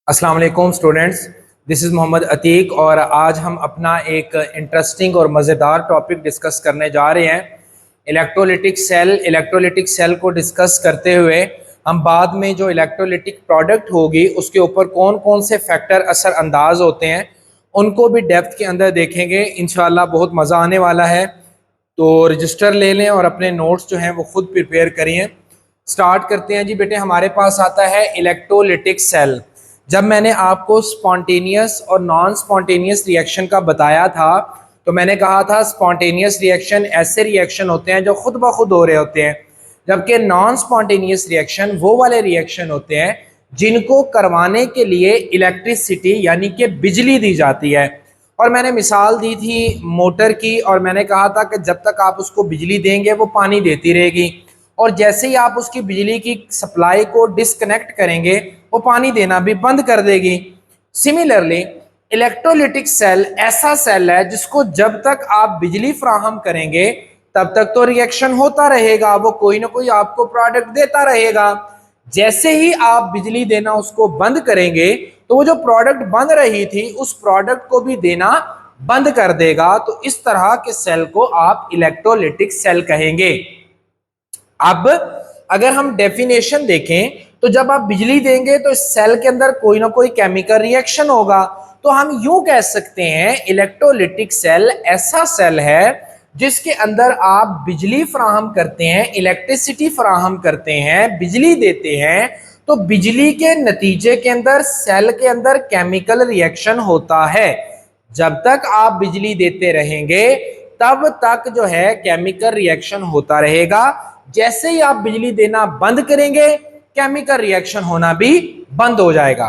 अस्सलाम वालेकुम students, this is Mohammad Atiq और आज हम अपना एक इंटरेस्टिंग और मज़ेदार टॉपिक डिस्कस करने जा रहे हैं। इलेक्ट्रोलिटिक सेल को डिस्कस करते हुए हम बाद में जो इलेक्ट्रोलिटिक प्रोडक्ट होगी उसके ऊपर कौन कौन से फैक्टर असरअंदाज होते हैं उनको भी डेप्थ के अंदर देखेंगे। इंशाल्लाह बहुत मज़ा आने वाला है, तो रजिस्टर ले लें और अपने नोट्स जो हैं वो खुद प्रिपेयर करिए। स्टार्ट करते हैं जी बेटे। हमारे पास आता है इलेक्ट्रोलिटिक सेल। जब मैंने आपको स्पॉन्टेनियस और नॉन स्पॉन्टेनियस रिएक्शन का बताया था तो मैंने कहा था स्पॉन्टेनियस रिएक्शन ऐसे रिएक्शन होते हैं जो खुद ब खुद हो रहे होते हैं, जबकि नॉन स्पॉन्टेनियस रिएक्शन वो वाले रिएक्शन होते हैं जिनको करवाने के लिए इलेक्ट्रिसिटी यानी कि बिजली दी जाती है। और मैंने मिसाल दी थी मोटर की, और मैंने कहा था कि जब तक आप उसको बिजली देंगे वो पानी देती रहेगी, और जैसे ही आप उसकी बिजली की सप्लाई को डिस्कनेक्ट करेंगे वो पानी देना भी बंद कर देगी। सिमिलरली इलेक्ट्रोलिटिक सेल ऐसा सेल है जिसको जब तक आप बिजली फ्राहम करेंगे तब तक तो रिएक्शन होता रहेगा, वो कोई ना कोई आपको प्रोडक्ट देता रहेगा। जैसे ही आप बिजली देना उसको बंद करेंगे तो वो जो प्रोडक्ट बन रही थी उस प्रोडक्ट को भी देना बंद कर देगा। तो इस तरह के सेल को आप इलेक्ट्रोलिटिक सेल कहेंगे। अब अगर हम डेफिनेशन देखें तो जब आप बिजली देंगे तो इस सेल के अंदर कोई ना कोई केमिकल रिएक्शन होगा। तो हम यूं कह सकते हैं इलेक्ट्रोलिटिक सेल ऐसा सेल है जिसके अंदर आप बिजली फराहम करते हैं, इलेक्ट्रिसिटी फराहम करते हैं, बिजली देते हैं, तो बिजली के नतीजे के अंदर सेल के अंदर केमिकल रिएक्शन होता है। जब तक आप बिजली देते रहेंगे तब तक जो है केमिकल रिएक्शन होता रहेगा। जैसे ही आप बिजली देना बंद करेंगे केमिकल रिएक्शन होना भी बंद हो जाएगा।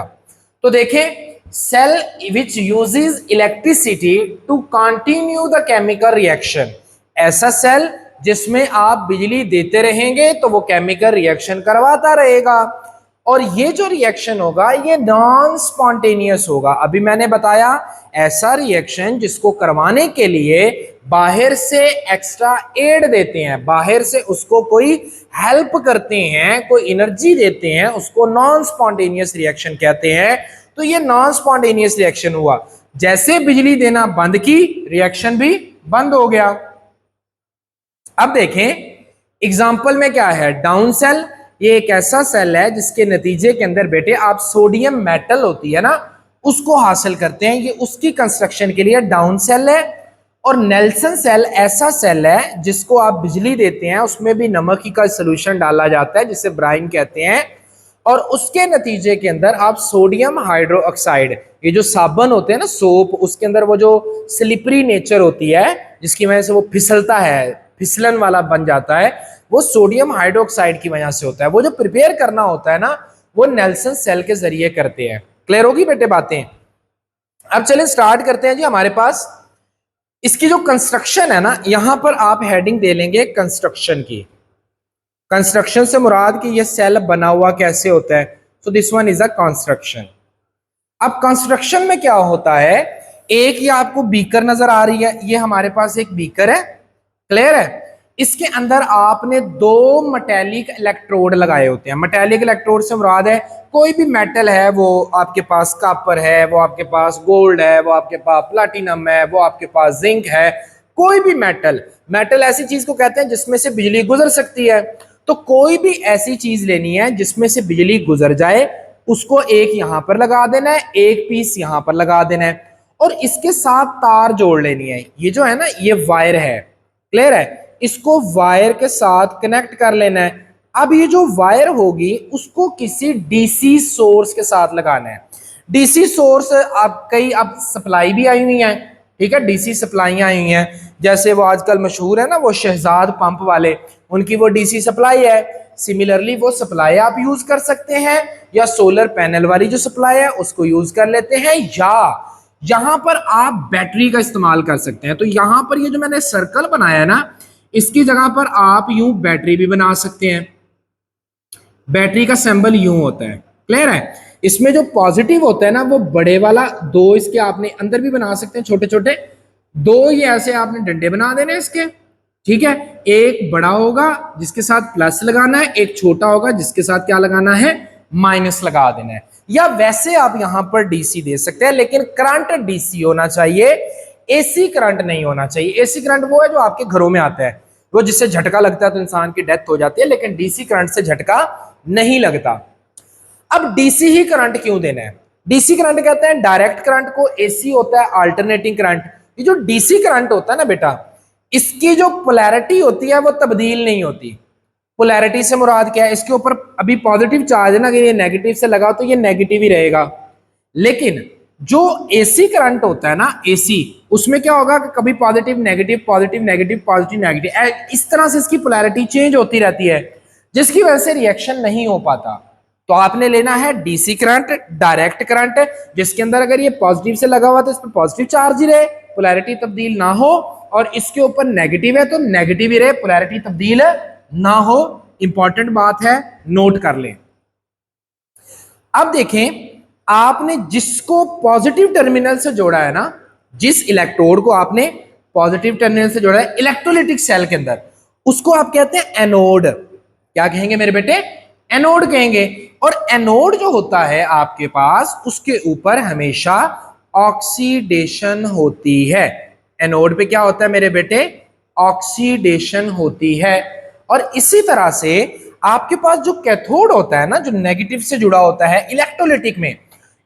तो देखें, cell which uses electricity to continue the chemical reaction, ऐसा सेल जिसमें आप बिजली देते रहेंगे तो वो केमिकल रिएक्शन करवाता रहेगा। और ये जो रिएक्शन होगा ये नॉन स्पॉन्टेनियस होगा। अभी मैंने बताया ऐसा रिएक्शन जिसको करवाने के लिए बाहर से एक्स्ट्रा एड देते हैं, बाहर से उसको कोई हेल्प करते हैं, कोई एनर्जी देते हैं, उसको नॉन स्पॉन्टेनियस रिएक्शन कहते हैं। तो ये नॉन स्पॉन्टेनियस रिएक्शन हुआ। जैसे बिजली देना बंद की रिएक्शन भी बंद हो गया। अब देखें एग्जाम्पल में क्या है। डाउन सेल ये एक ऐसा सेल है जिसके नतीजे के अंदर बेटे आप सोडियम मेटल होती है ना उसको हासिल करते हैं। ये उसकी कंस्ट्रक्शन के लिए डाउन सेल है। और नेल्सन सेल ऐसा सेल है जिसको आप बिजली देते हैं, उसमें भी नमक का सोल्यूशन डाला जाता है जिसे ब्राइन कहते हैं, और उसके नतीजे के अंदर आप सोडियम हाइड्रो ऑक्साइड, ये जो साबुन होते हैं ना सोप, उसके अंदर वो जो स्लिपरी नेचर होती है जिसकी वजह से वो फिसलता है, फिसलन वाला बन जाता है, वो सोडियम हाइड्रोक्साइड की वजह से होता है। वो जो प्रिपेयर करना होता है ना वो नेल्सन सेल के जरिए करते हैं। क्लियर होगी बेटे बातें। अब चलें स्टार्ट करते हैं जी। हमारे पास इसकी जो कंस्ट्रक्शन है ना, यहां पर आप हेडिंग दे लेंगे कंस्ट्रक्शन की। कंस्ट्रक्शन से मुराद कि ये सेल बना हुआ कैसे होता है। So this one is a construction. अब कंस्ट्रक्शन में क्या होता है, एक ये आपको बीकर नजर आ रही है, ये हमारे पास एक बीकर है। क्लियर है। इसके अंदर आपने दो मेटेलिक इलेक्ट्रोड लगाए होते हैं। मेटेलिक इलेक्ट्रोड से मुराद है कोई भी मेटल है, वो आपके पास कॉपर है, वो आपके पास गोल्ड है, वो आपके पास प्लैटिनम है, वो आपके पास जिंक है, कोई भी मेटल। मेटल ऐसी चीज को कहते हैं जिसमें से बिजली गुजर सकती है। तो कोई भी ऐसी चीज लेनी है जिसमें से बिजली गुजर जाए, उसको एक यहां पर लगा देना है, एक पीस यहां पर लगा देना है, और इसके साथ तार जोड़ लेनी है। ये जो है ना ये वायर है। क्लियर है। इसको वायर के साथ कनेक्ट कर लेना है। अब ये जो वायर होगी उसको किसी डीसी सोर्स के साथ लगाना है। डीसी सोर्स अब कई अब सप्लाई भी आई हुई है, ठीक है, डीसी सप्लाई आई हुई हैं। जैसे वो आजकल मशहूर है ना वो शहजाद पंप वाले, उनकी वो डीसी सप्लाई है। सिमिलरली वो सप्लाई आप यूज कर सकते हैं, या सोलर पैनल वाली जो सप्लाई है उसको यूज कर लेते हैं, या यहां पर आप बैटरी का इस्तेमाल कर सकते हैं। तो यहां पर ये जो मैंने सर्कल बनाया है ना, इसकी जगह पर आप यूं बैटरी भी बना सकते हैं। बैटरी का सिंबल यूं होता है। क्लियर है। इसमें जो पॉजिटिव होता है ना वो बड़े वाला, दो इसके आपने अंदर भी बना सकते हैं छोटे छोटे, दो ये ऐसे आपने डंडे बना देने इसके, ठीक है। एक बड़ा होगा जिसके साथ प्लस लगाना है, एक छोटा होगा जिसके साथ क्या लगाना है, माइनस लगा देना है, या वैसे आप यहां पर डीसी दे सकते हैं, लेकिन करंट डीसी होना चाहिए, एसी करंट नहीं होना चाहिए। एसी करंट वो है जो आपके घरों में आता है, वो जिससे झटका लगता है तो इंसान की डेथ हो जाती है, लेकिन डीसी करंट से झटका नहीं लगता। अब डीसी ही करंट क्यों देना है? डीसी करंट कहते हैं डायरेक्ट करंट को, एसी होता है अल्टरनेटिंग करंट। ये जो डीसी करंट होता है ना बेटा, इसकी जो पोलैरिटी होती है वो तब्दील नहीं होती। पोलैरिटी से मुराद क्या है? इसके ऊपर अभी पॉजिटिव चार्ज है ना, अगर ये नेगेटिव से लगा तो ये नेगेटिव ही रहेगा। लेकिन जो एसी करंट होता है ना, एसी, उसमें क्या होगा कि कभी positive negative positive negative positive negative, इस तरह से इसकी पोलैरिटी चेंज होती रहती है, जिसकी वजह से रिएक्शन नहीं हो पाता। तो आपने लेना है डीसी करंट, डायरेक्ट करंट, जिसके अंदर अगर ये पॉजिटिव से लगा हुआ तो इस पर पॉजिटिव चार्ज ही रहे, पोलैरिटी तब्दील ना हो, और इसके ऊपर नेगेटिव है तो नेगेटिव ही रहे, पोलैरिटी तब्दील ना हो। इंपॉर्टेंट बात है, नोट कर लें। अब देखें, आपने जिसको पॉजिटिव टर्मिनल से जोड़ा है ना, जिस इलेक्ट्रोड को आपने पॉजिटिव टर्मिनल से जोड़ा है इलेक्ट्रोलिटिक सेल के अंदर, उसको आप कहते हैं एनोड। क्या कहेंगे मेरे बेटे? एनोड कहेंगे। और एनोड जो होता है आपके पास, उसके ऊपर हमेशा ऑक्सीडेशन होती है। एनोड पे क्या होता है मेरे बेटे? ऑक्सीडेशन होती है। और इसी तरह से आपके पास जो कैथोड होता है ना, जो नेगेटिव से जुड़ा होता है इलेक्ट्रोलिटिक में,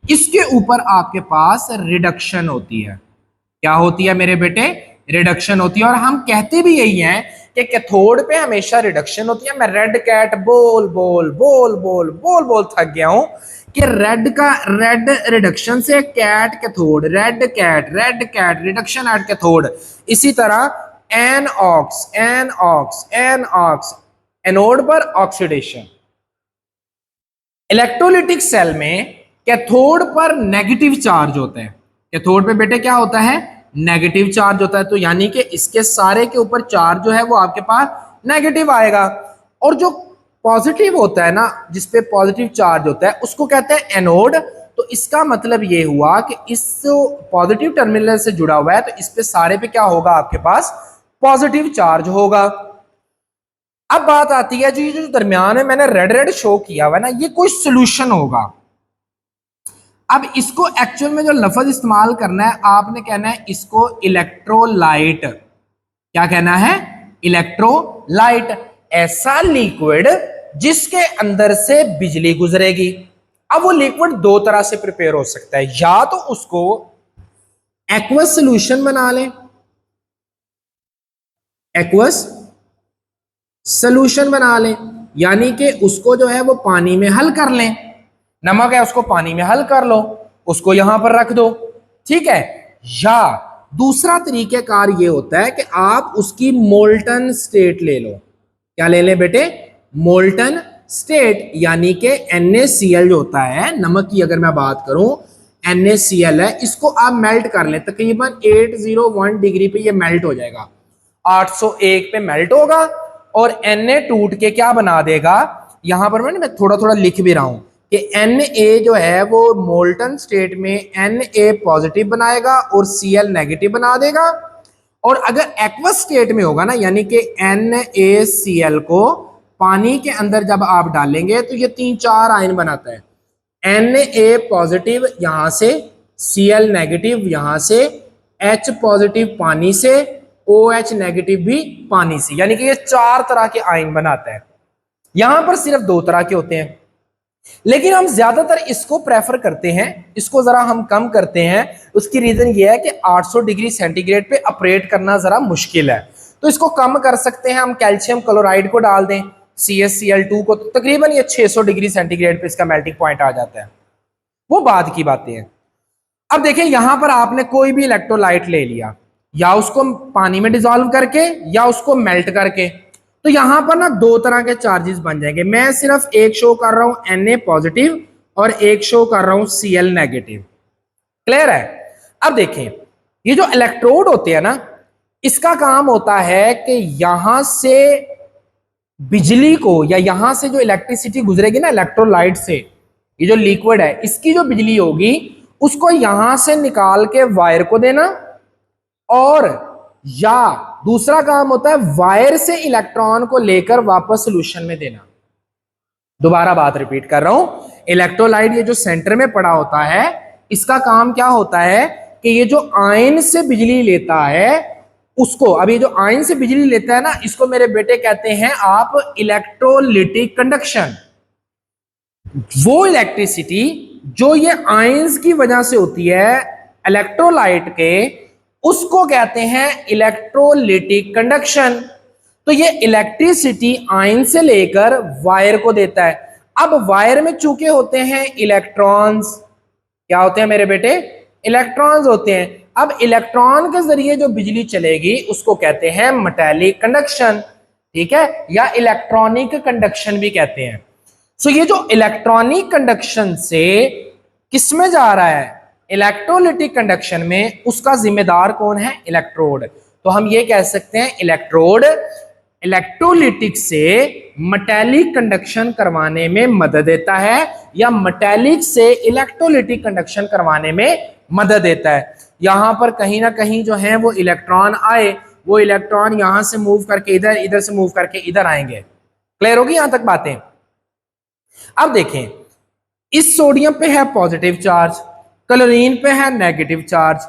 इसके ऊपर आपके पास रिडक्शन होती है। क्या होती है मेरे बेटे? रिडक्शन होती है। और हम कहते भी यही हैं कि कैथोड पे हमेशा रिडक्शन होती है। मैं रेड कैट बोल बोल बोल बोल बोल बोल थक गया हूं कि रेड रिडक्शन से cat cathode, red cat reduction at cathode. इसी तरह एनऑक्स एनोड पर ऑक्सीडेशन। इलेक्ट्रोलिटिक सेल में कैथोड पर नेगेटिव चार्ज होता है। कैथोड पे बेटे क्या होता है? नेगेटिव चार्ज होता है। तो यानी कि इसके सारे के ऊपर चार्ज जो है वो आपके पास नेगेटिव आएगा। और जो पॉजिटिव होता है ना, जिसपे पॉजिटिव चार्ज होता है, उसको कहते हैं एनोड। तो इसका मतलब ये हुआ कि इस पॉजिटिव टर्मिनल से जुड़ा हुआ है, तो इस पे सारे पे क्या होगा? आपके पास पॉजिटिव चार्ज होगा। अब बात आती है जी, जो दरमियान में मैंने रेड रेड शो किया हुआ है ना, ये कोई सोल्यूशन होगा। अब इसको एक्चुअल में जो लफ्ज इस्तेमाल करना है, आपने कहना है इसको इलेक्ट्रोलाइट। क्या कहना है? इलेक्ट्रोलाइट। ऐसा लिक्विड जिसके अंदर से बिजली गुजरेगी। अब वो लिक्विड दो तरह से प्रिपेयर हो सकता है, या तो उसको एक्वस सोल्यूशन बना लें, एक्वस सोल्यूशन बना लें, यानी कि उसको जो है वो पानी में हल कर लें। नमक है, उसको पानी में हल कर लो, उसको यहां पर रख दो, ठीक है। या दूसरा तरीकेकार ये होता है कि आप उसकी मोल्टन स्टेट ले लो। क्या ले लें बेटे? मोल्टन स्टेट, यानी कि NaCl जो होता है, नमक की अगर मैं बात करूं, NaCl है, इसको आप मेल्ट कर लें। तकरीबन 801 डिग्री पे ये मेल्ट हो जाएगा, 801 पे मेल्ट होगा, और Na टूट के क्या बना देगा? यहां पर मैं थोड़ा थोड़ा लिख भी रहा हूं कि Na जो है वो मोल्टन स्टेट में Na पॉजिटिव बनाएगा और Cl नेगेटिव बना देगा। और अगर एक्वस स्टेट में होगा ना, यानी कि NaCl को पानी के अंदर जब आप डालेंगे तो ये 3-4 आयन बनाता है। Na पॉजिटिव यहां से, Cl नेगेटिव यहां से, H पॉजिटिव पानी से, OH नेगेटिव भी पानी से, यानी कि ये 4 तरह के आयन बनाता है। यहां पर सिर्फ 2 तरह के होते हैं, लेकिन हम ज्यादातर इसको प्रेफर करते हैं, इसको जरा हम कम करते हैं। उसकी रीजन ये है कि 800 डिग्री सेंटीग्रेड पे ऑपरेट करना जरा मुश्किल है, तो इसको कम कर सकते हैं। हम कैल्शियम क्लोराइड को डाल दें, CaCl2 को, तो तकरीबन ये 600 डिग्री सेंटीग्रेड पे इसका मेल्टिंग पॉइंट आ जाता है। वो बाद की बातें हैं। अब देखें, यहां पर आपने कोई भी इलेक्ट्रोलाइट ले लिया, या उसको पानी में डिसॉल्व करके या उसको मेल्ट करके, तो यहां पर ना 2 तरह के चार्जेस बन जाएंगे। मैं सिर्फ एक शो कर रहा हूं Na पॉजिटिव और एक शो कर रहा हूं Cl नेगेटिव। क्लियर है? अब देखें, ये जो इलेक्ट्रोड होते हैं ना, इसका काम होता है कि यहां से बिजली को, या यहां से जो इलेक्ट्रिसिटी गुजरेगी ना इलेक्ट्रोलाइट से, ये जो लिक्विड है, इसकी जो बिजली होगी उसको यहां से निकाल के वायर को देना, और या दूसरा काम होता है वायर से इलेक्ट्रॉन को लेकर वापस सॉल्यूशन में देना। दोबारा बात रिपीट कर रहा हूं, इलेक्ट्रोलाइट ये जो सेंटर में पड़ा होता है, इसका काम क्या होता है कि ये जो आयन से बिजली लेता है उसको, अब ये जो आयन से बिजली लेता है ना, इसको मेरे बेटे कहते हैं आप इलेक्ट्रोलिटिक कंडक्शन। वो इलेक्ट्रिसिटी जो ये आयंस की वजह से होती है इलेक्ट्रोलाइट के, उसको कहते हैं इलेक्ट्रोलिटिक कंडक्शन। तो ये इलेक्ट्रिसिटी आयन से लेकर वायर को देता है। अब वायर में चूंकि होते हैं इलेक्ट्रॉन्स, क्या होते हैं मेरे बेटे, इलेक्ट्रॉन्स होते हैं। अब इलेक्ट्रॉन के जरिए जो बिजली चलेगी उसको कहते हैं मेटालिक कंडक्शन, ठीक है, या इलेक्ट्रॉनिक कंडक्शन भी कहते हैं। सो ये जो इलेक्ट्रॉनिक कंडक्शन से किसमें जा रहा है, इलेक्ट्रोलिटिक कंडक्शन में, उसका जिम्मेदार कौन है, इलेक्ट्रोड। तो हम ये कह सकते हैं इलेक्ट्रोड इलेक्ट्रोलिटिक से मेटालिक कंडक्शन करवाने में मदद देता है, या मेटालिक से इलेक्ट्रोलिटिक कंडक्शन करवाने में मदद देता है। यहां पर कहीं ना कहीं जो है वो इलेक्ट्रॉन आए, वो इलेक्ट्रॉन यहां से मूव करके इधर, इधर से मूव करके इधर आएंगे। क्लियर होगी यहां तक बातें। अब देखें, इस सोडियम पे है पॉजिटिव चार्ज, क्लोरीन पे है नेगेटिव चार्ज।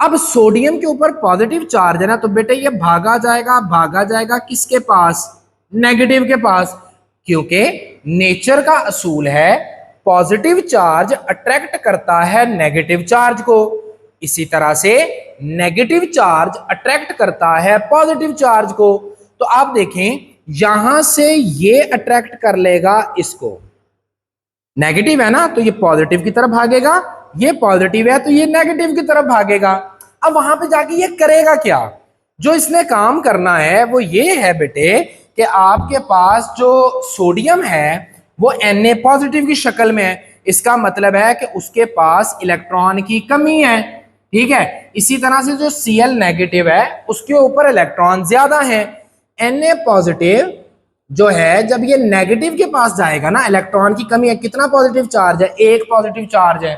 अब सोडियम के ऊपर पॉजिटिव चार्ज है ना, तो बेटे ये भागा जाएगा किसके पास, नेगेटिव के पास, क्योंकि नेचर का असूल है पॉजिटिव चार्ज अट्रैक्ट करता है नेगेटिव चार्ज को, इसी तरह से नेगेटिव चार्ज अट्रैक्ट करता है पॉजिटिव चार्ज को। तो आप देखें, यहां से ये अट्रैक्ट कर लेगा इसको, नेगेटिव है ना तो ये पॉजिटिव की तरफ भागेगा, ये पॉजिटिव है तो ये नेगेटिव की तरफ भागेगा। अब वहां पे जाके ये करेगा क्या, जो इसने काम करना है वो ये है बेटे कि आपके पास जो सोडियम है वो Na पॉजिटिव की शक्ल में है, इसका मतलब है कि उसके पास इलेक्ट्रॉन की कमी है, ठीक है। इसी तरह से जो Cl नेगेटिव है उसके ऊपर इलेक्ट्रॉन ज्यादा है। Na पॉजिटिव जो है जब ये नेगेटिव के पास जाएगा ना, इलेक्ट्रॉन की कमी है, कितना पॉजिटिव चार्ज है, एक पॉजिटिव चार्ज है,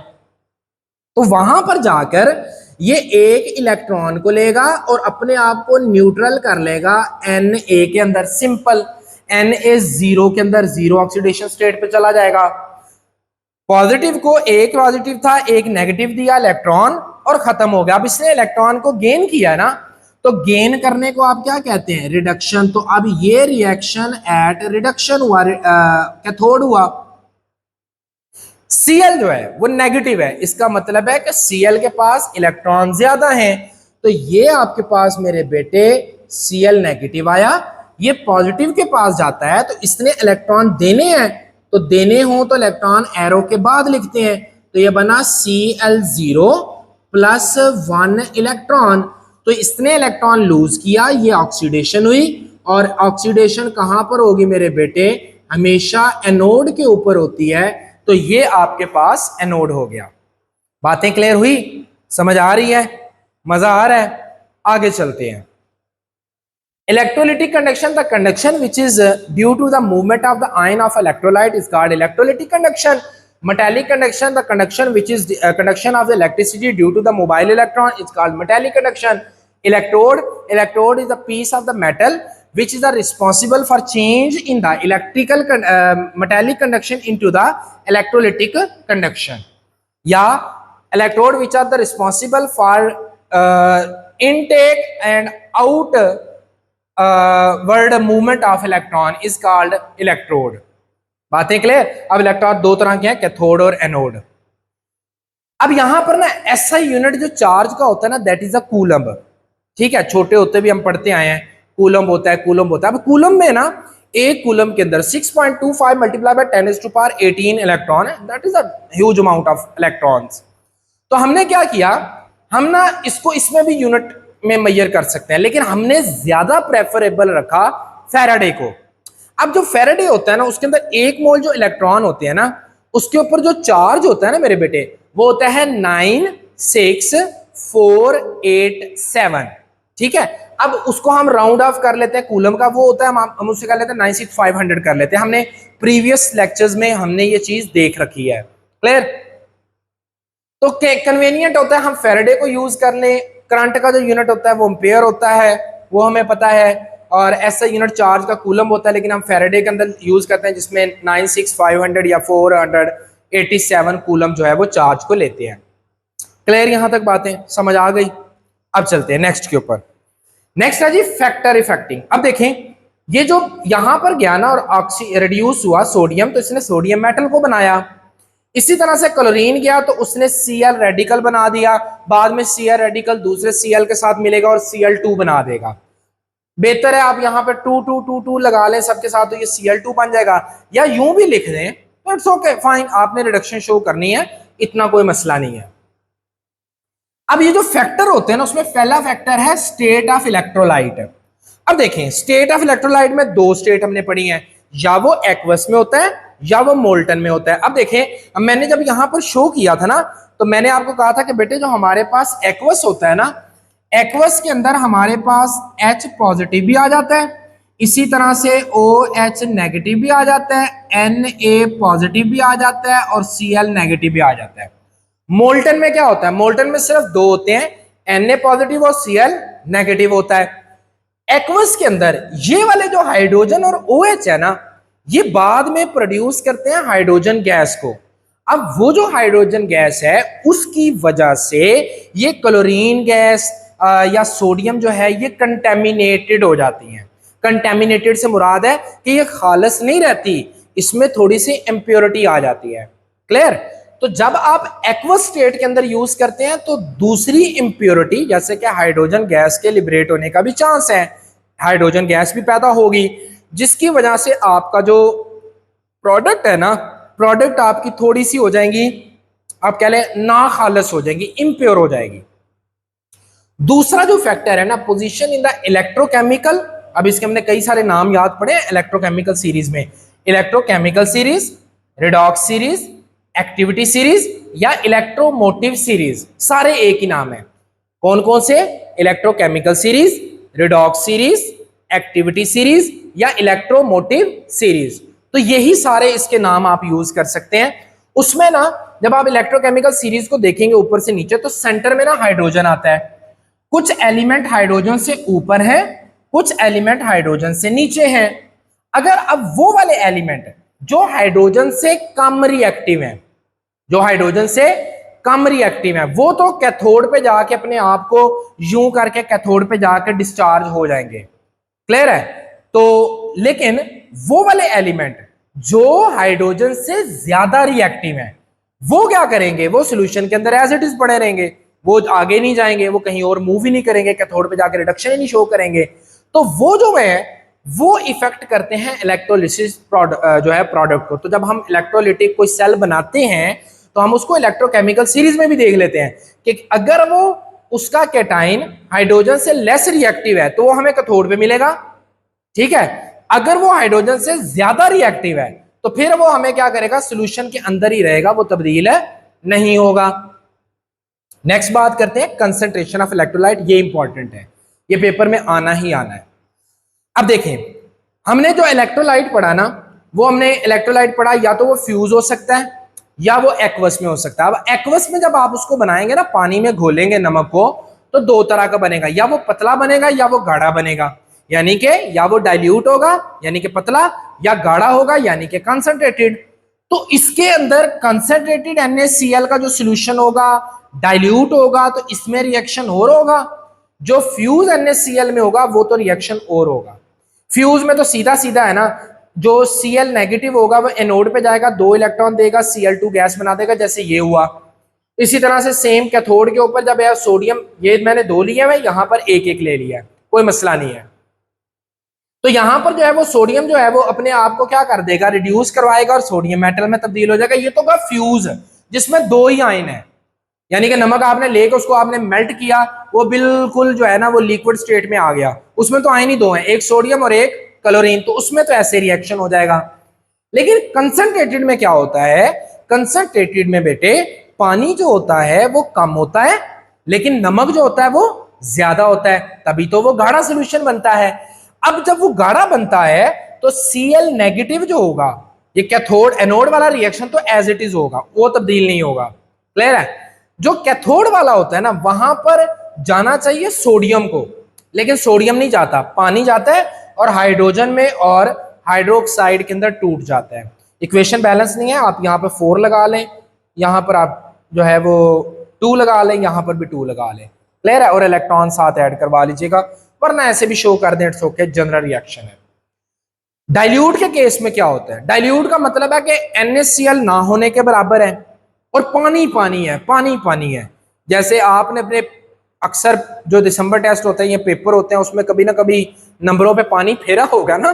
तो वहां पर जाकर ये एक इलेक्ट्रॉन को लेगा और अपने आप को न्यूट्रल कर लेगा Na के अंदर, सिंपल। Na जीरो के अंदर जीरो ऑक्सीडेशन स्टेट पे चला जाएगा। पॉजिटिव को एक पॉजिटिव था, एक नेगेटिव दिया इलेक्ट्रॉन और खत्म हो गया। अब इसने इलेक्ट्रॉन को गेन किया ना, तो गेन करने को आप क्या कहते हैं, रिडक्शन। तो अब ये रिएक्शन एट रिडक्शन हुआ, कैथोड हुआ। Cl जो है वो नेगेटिव है, इसका मतलब है कि Cl के पास इलेक्ट्रॉन ज्यादा हैं, तो ये आपके पास मेरे बेटे Cl नेगेटिव आया, ये पॉजिटिव के पास जाता है, तो इसने इलेक्ट्रॉन देने हैं, तो देने हो तो इलेक्ट्रॉन एरो के बाद लिखते हैं, तो ये बना Cl0 प्लस 1 इलेक्ट्रॉन। तो इसने इलेक्ट्रॉन लूज किया, ये ऑक्सीडेशन हुई, और ऑक्सीडेशन कहां पर होगी मेरे बेटे, हमेशा एनोड के ऊपर होती है, तो ये आपके पास एनोड हो गया। बातें क्लियर हुई, समझ आ रही है, मजा आ रहा है। आगे चलते हैं। Electrolytic conduction, the conduction which is due to the movement of the ion of electrolyte is called electrolytic conduction. Metallic conduction, the conduction which is conduction of the electricity due to the mobile electron is called metallic conduction. Electrode is a piece of the metal which is responsible for change in the electrical metallic conduction into the electrolytic conduction. Yeah, electrode which are the responsible for intake and out word movement of electron is called electrode. बातें clear. अब electron दो तरह के हैं, cathode और anode. अब यहां पर ना एसआई यूनिट जो चार्ज का होता है ना, दैट इज अ कूलम, ठीक है। छोटे होते भी हम पढ़ते आए हैं, कूलम होता है, कूलम होता है। अब कूलम में ना, एक कूलम के अंदर 6.25 मल्टीप्लाई बाय 10⁻18 इलेक्ट्रॉन है, that is a huge amount of electrons. तो हमने क्या किया, हम ना इसको इसमें भी यूनिट में मेजर कर सकते हैं, लेकिन हमने ज्यादा प्रेफरेबल रखा फैराडे को। अब जो फैराडे होता है ना, उसके अंदर एक मोल जो इलेक्ट्रॉन होते हैं ना, उसके ऊपर जो चार्ज होता है ना मेरे बेटे, वो होता है 96487, ठीक है। अब उसको हम राउंड ऑफ कर लेते हैं, कूलम का वो होता है, हम उससे कर लेते हैं 96500 कर लेते हैं। हमने प्रीवियस लेक्चर्स में हमने ये चीज देख रखी है, क्लियर। तो कन्वीनियंट होता है हम फैराडे को यूज कर लें। करंट का जो यूनिट होता है वो एम्पेयर होता है, वो हमें पता है, और ऐसा यूनिट चार्ज का कूलम होता है, लेकिन हम फैराडे के अंदर यूज करते हैं जिसमें 96500 या 400 87 कूलम जो है वो चार्ज को लेते हैं। क्लियर, यहां तक बातें समझ आ गई। अब चलते हैं नेक्स्ट के ऊपर। नेक्स्ट है जी फैक्टर इफेक्टिंग। अब देखें ये जो यहां पर गया ना और ऑक्सी रिड्यूस हुआ सोडियम, तो इसने सोडियम मेटल को बनाया। इसी तरह से क्लोरीन गया तो उसने Cl रेडिकल बना दिया, बाद में Cl रेडिकल दूसरे Cl के साथ मिलेगा और Cl2 बना देगा। बेहतर है आप यहां पे 2 लगा लें सबके साथ, तो ये Cl2 बन जाएगा, या यूं भी लिख दें तो इट्स ओके फाइन, आपने रिडक्शन शो करनी है, इतना कोई मसला नहीं है। अब ये जो फैक्टर होते हैं ना, उसमें पहला फैक्टर है स्टेट ऑफ इलेक्ट्रोलाइट। अब देखें स्टेट ऑफ इलेक्ट्रोलाइट में दो स्टेट हमने पढ़ी हैं, या वो एक्वस में होता है या वो मोल्टन में होता है। अब देखें मैंने जब यहां पर शो किया था ना, तो मैंने आपको कहा था कि बेटे जो हमारे पास एक्वस होता है ना, एक्वस के अंदर हमारे पास H पॉजिटिव भी आ जाता है, इसी तरह से OH नेगेटिव भी आ जाता है, Na पॉजिटिव भी आ जाता है और Cl नेगेटिव भी आ जाता है। मोल्टन में क्या होता है, मोल्टन में सिर्फ दो होते हैं, Na पॉजिटिव और Cl नेगेटिव होता है। एक्वस के अंदर ये वाले जो हाइड्रोजन और OH है ना, ये बाद में प्रोड्यूस करते हैं हाइड्रोजन गैस को। अब वो जो हाइड्रोजन गैस है उसकी वजह से ये क्लोरीन गैस या सोडियम जो है ये कंटेमिनेटेड हो जाती हैं। कंटेमिनेटेड से मुराद है कि ये खालस नहीं रहती, इसमें थोड़ी सी इम्प्योरिटी आ जाती है। क्लियर, तो जब आप एक्वस स्टेट के अंदर यूज करते हैं तो दूसरी इम्प्योरिटी जैसे कि हाइड्रोजन गैस के लिबरेट होने का भी चांस है, हाइड्रोजन गैस भी पैदा होगी, जिसकी वजह से आपका जो प्रोडक्ट है ना, प्रोडक्ट आपकी थोड़ी सी हो जाएंगी, आप कह लें ना खालस हो जाएंगी, इम्प्योर हो जाएगी। दूसरा जो फैक्टर है ना, पोजीशन इन द इलेक्ट्रोकेमिकल। अब इसके हमने कई सारे नाम याद पड़े इलेक्ट्रोकेमिकल सीरीज में, electrochemical series, redox series, activity series या इलेक्ट्रोमोटिव सीरीज, सारे एक ही नाम है। कौन कौन से, electrochemical series, redox series, activity series या इलेक्ट्रोमोटिव सीरीज। तो यही सारे इसके नाम आप यूज कर सकते हैं। उसमें ना जब आप इलेक्ट्रोकेमिकल सीरीज को देखेंगे ऊपर से नीचे, तो सेंटर में ना हाइड्रोजन आता है, कुछ एलिमेंट हाइड्रोजन से ऊपर है, कुछ एलिमेंट हाइड्रोजन से नीचे हैं। अगर अब वो वाले एलिमेंट जो हाइड्रोजन से कम रिएक्टिव हैं, जो हाइड्रोजन से कम रिएक्टिव है, वो तो कैथोड पे जाके अपने आप को यूं करके कैथोड पे जाके डिस्चार्ज हो जाएंगे। क्लियर है, तो लेकिन वो वाले एलिमेंट जो हाइड्रोजन से ज्यादा रिएक्टिव हैं, वो क्या करेंगे, वो सॉल्यूशन के अंदर एज इट इज पड़े रहेंगे, वो आगे नहीं जाएंगे, वो कहीं और मूव ही नहीं करेंगे, कैथोड पे जाकर रिडक्शन ही नहीं शो करेंगे। तो वो जो है वो इफेक्ट करते हैं इलेक्ट्रोलिसिस जो है प्रोडक्ट को। तो जब हम इलेक्ट्रोलिटिक कोई सेल बनाते हैं तो हम उसको इलेक्ट्रोकेमिकल सीरीज में भी देख लेते हैं कि अगर वो उसका कैटाइन हाइड्रोजन से लेस रिएक्टिव है तो वो हमें कैथोड पे मिलेगा, ठीक है। अगर वो हाइड्रोजन से ज्यादा रिएक्टिव है तो फिर वो हमें क्या करेगा, सॉल्यूशन के अंदर ही रहेगा, वो तब्दील नहीं होगा। नेक्स्ट बात करते हैं कंसंट्रेशन ऑफ इलेक्ट्रोलाइट, ये इंपॉर्टेंट है, ये पेपर में आना ही आना है। अब देखें हमने जो इलेक्ट्रोलाइट पढ़ा ना, वो हमने इलेक्ट्रोलाइट पढ़ा या तो वो फ्यूज हो सकता है या वो एक्वस में हो सकता है। अब एक्वस में जब आप उसको बनाएंगे ना, पानी में घोलेंगे नमक को, तो दो तरह का बनेगा, या वो पतला बनेगा या वो गाढ़ा बनेगा, यानी कि या वो डाइल्यूट होगा यानी कि पतला, या गाढ़ा होगा यानी कि कंसंट्रेटेड। तो इसके अंदर कंसंट्रेटेड NaCl का जो सॉल्यूशन होगा डाइल्यूट होगा तो इसमें रिएक्शन और होगा, जो फ्यूज NaCl में होगा वो तो रिएक्शन और होगा। फ्यूज में तो सीधा सीधा है ना, जो Cl नेगेटिव होगा वो एनोड पे जाएगा, 2 इलेक्ट्रॉन देगा, Cl2 गैस बना देगा, जैसे ये हुआ। इसी तरह से सेम कैथोड के ऊपर जब यार सोडियम, ये मैंने 2 लिए हुए, यहां पर एक एक ले लिया, कोई मसला नहीं है। तो यहां पर जो है वो सोडियम जो है वो अपने आप को क्या कर देगा, रिड्यूस करवाएगा और सोडियम मेटल में तब्दील हो जाएगा। ये तो फ्यूज जिसमें 2 ही आयन है, यानी कि नमक आपने लेकर उसको आपने मेल्ट किया, वो बिल्कुल जो है ना वो लिक्विड स्टेट में आ गया, उसमें तो आयन ही 2 हैं, एक सोडियम और एक क्लोरीन, तो उसमें तो ऐसे रिएक्शन हो जाएगा। लेकिन कंसंट्रेटेड में क्या होता है, कंसंट्रेटेड में बेटे पानी जो होता है वो कम होता है लेकिन नमक जो होता है वो ज्यादा होता है, तभी तो वो गाढ़ा सॉल्यूशन बनता है। अब जब वो गाढ़ा बनता है तो Cl नेगेटिव जो होगा, ये कैथोड एनोड वाला रिएक्शन तो एज इट इज होगा, वो तब्दील नहीं होगा। क्लियर है, जो कैथोड वाला होता है ना वहां पर जाना चाहिए सोडियम को, लेकिन सोडियम नहीं जाता, पानी जाता है और हाइड्रोजन में और हाइड्रोक्साइड के अंदर टूट जाता है। इक्वेशन बैलेंस नहीं है, आप यहाँ पर 4 लगा लें, यहाँ पर आप जो है वो 2 लगा लें, यहाँ पर भी 2 लगा लें, क्लियर है, और इलेक्ट्रॉन साथ ऐड करवा लीजिएगा, वरना ऐसे भी शो कर दें, इट्स ओके, जनरल रिएक्शन है। डाइल्यूट के केस में क्या होता है, डाइल्यूट का मतलब है कि NaCl ना होने के बराबर है और पानी पानी है, पानी पानी है। जैसे आपने अपने अक्सर जो दिसंबर टेस्ट होते हैं या पेपर होते हैं उसमें कभी ना कभी नंबरों पे पानी फेरा होगा ना,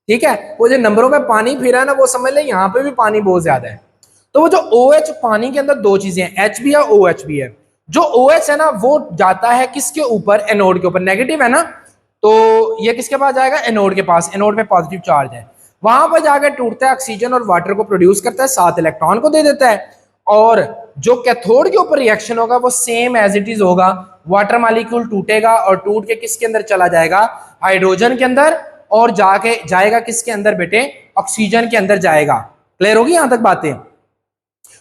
ठीक है, वो जो नंबरों पे पानी फेरा है ना, वो समझ लें यहाँ पे भी पानी बहुत ज्यादा है। तो वो जो OH, पानी के अंदर दो चीजें हैं, H भी है, OH भी है। जो OH है ना वो जाता है किसके ऊपर, एनोड के ऊपर, नेगेटिव है ना, तो ये किसके पास जाएगा, एनोड के पास, एनोड पे पॉजिटिव चार्ज है, वहां पर जाकर टूटता है, ऑक्सीजन और वाटर को प्रोड्यूस करता है, 7 इलेक्ट्रॉन को दे देता है। और जो कैथोड के ऊपर रिएक्शन होगा वो सेम एज इट इज होगा, वाटर मॉलिक्यूल टूटेगा और टूट के किसके अंदर चला जाएगा, हाइड्रोजन के अंदर, और जाके जाएगा किसके अंदर बेटे, ऑक्सीजन के अंदर जाएगा। क्लियर होगी यहां तक बातें।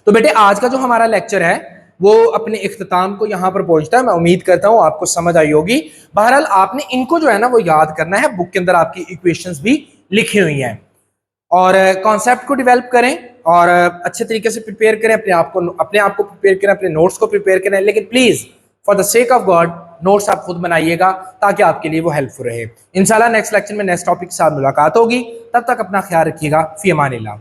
तो बेटे आज का जो हमारा लेक्चर है वो अपने इख्तिताम को यहां पर पहुंचता है, मैं उम्मीद करता हूं आपको समझ आई होगी। बहरहाल आपने इनको जो है ना वो याद करना है, बुक के अंदर आपकी इक्वेशंस भी लिखी हुई हैं, और कॉन्सेप्ट को डेवलप करें और अच्छे तरीके से प्रिपेयर करें, अपने आप को प्रिपेयर करें, अपने नोट्स को प्रिपेयर करें, लेकिन please for the sake of God notes आप खुद बनाइएगा ताकि आपके लिए वो हेल्पफुल रहे। इंशाल्लाह नेक्स्ट लेक्चर में नेक्स्ट टॉपिक के साथ मुलाकात होगी, तब तक अपना ख्याल रखिएगा। फी अमानिल्लाह।